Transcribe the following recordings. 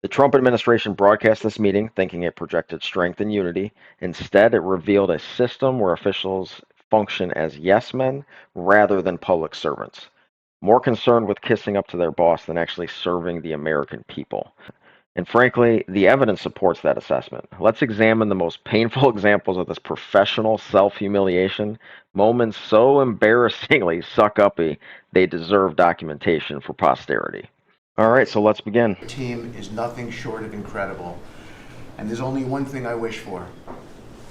The Trump administration broadcast this meeting thinking it projected strength and unity. Instead, it revealed a system where officials function as yes men rather than public servants, more concerned with kissing up to their boss than actually serving the American people. And frankly, the evidence supports that assessment. Let's examine the most painful examples of this professional self-humiliation, moments so embarrassingly suck-uppy they deserve documentation for posterity. All right, so let's begin. The team is nothing short of incredible. And there's only one thing I wish for,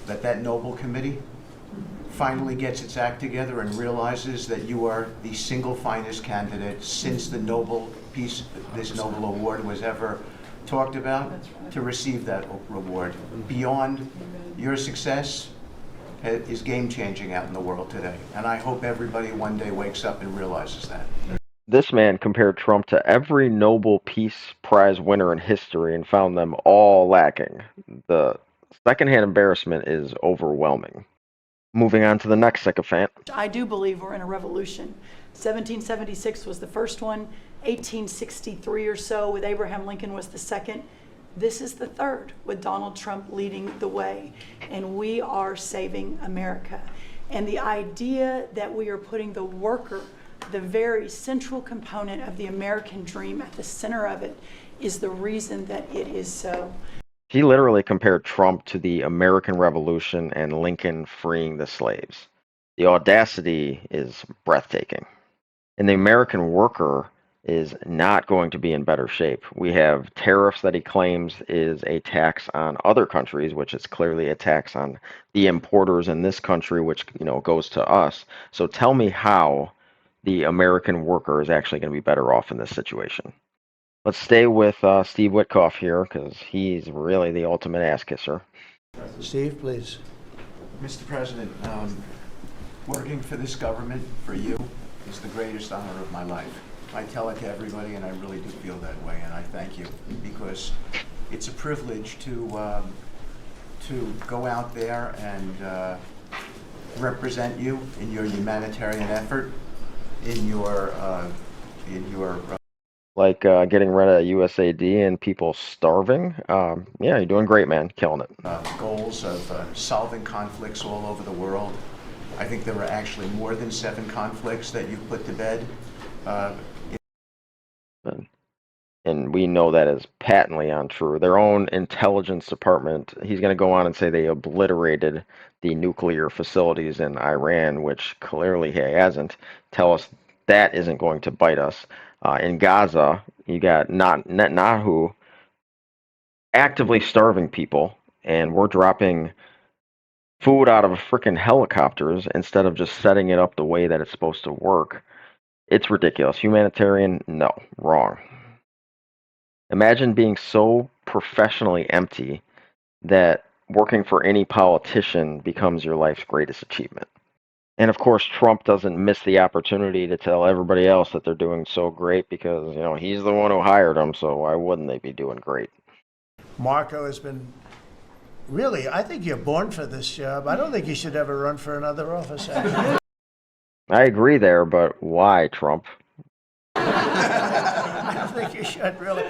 that Nobel Committee finally gets its act together and realizes that you are the single finest candidate since the Nobel Peace, this Nobel Award was ever talked about, to receive that reward. Beyond your success is game-changing out in the world today. And I hope everybody one day wakes up and realizes that. This man compared Trump to every Nobel Peace Prize winner in history and found them all lacking. The secondhand embarrassment is overwhelming. Moving on to the next sycophant. I do believe we're in a revolution. 1776 was the first one, 1863 or so with Abraham Lincoln was the second. This is the third, with Donald Trump leading the way. And we are saving America. And the idea that we are putting the worker, the very central component of the American dream, at the center of it, is the reason that it is so. He literally compared Trump to the American Revolution and Lincoln freeing the slaves. The audacity is breathtaking. And the American worker is not going to be in better shape. We have tariffs that he claims is a tax on other countries, which is clearly a tax on the importers in this country, which goes to us. So tell me how the American worker is actually going to be better off in this situation. Let's stay with Steve Witkoff here, because he's really the ultimate ass kisser. Steve, please. Mr. President, working for this government, for you, is the greatest honor of my life. I tell it to everybody, and I really do feel that way, and I thank you, because it's a privilege to go out there and represent you in your humanitarian effort, in your like getting rid of USAID and people starving. Yeah, you're doing great, man. Killing it. Goals of solving conflicts all over the world. I think there were actually more than 7 conflicts that you've put to bed. And we know that is patently untrue. Their own intelligence department, he's going to go on and say they obliterated the nuclear facilities in Iran, which clearly he hasn't. Tell us that isn't going to bite us. In Gaza, you got Netanyahu actively starving people, and we're dropping food out of freaking helicopters instead of just setting it up the way that it's supposed to work. It's ridiculous. Humanitarian? No. Wrong. Imagine being so professionally empty that working for any politician becomes your life's greatest achievement. And of course, Trump doesn't miss the opportunity to tell everybody else that they're doing so great because, he's the one who hired them, so why wouldn't they be doing great? Marco has been, really, I think you're born for this job. I don't think you should ever run for another office, actually. I agree there, but why, Trump? I don't think you should, really.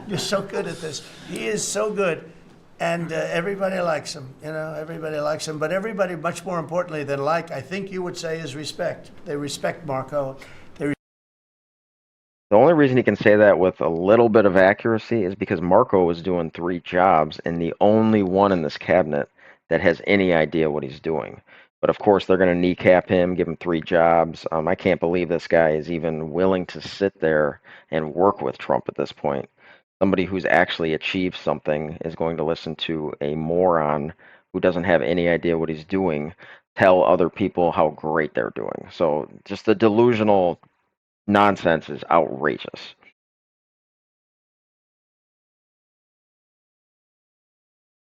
You're so good at this. He is so good. And everybody likes him, everybody likes him. But everybody, much more importantly than I think you would say, is respect. They respect Marco. The only reason he can say that with a little bit of accuracy is because Marco was doing 3 jobs and the only one in this cabinet that has any idea what he's doing. But of course, they're going to kneecap him, give him 3 jobs. I can't believe this guy is even willing to sit there and work with Trump at this point. Somebody who's actually achieved something is going to listen to a moron who doesn't have any idea what he's doing tell other people how great they're doing. So just the delusional nonsense is outrageous.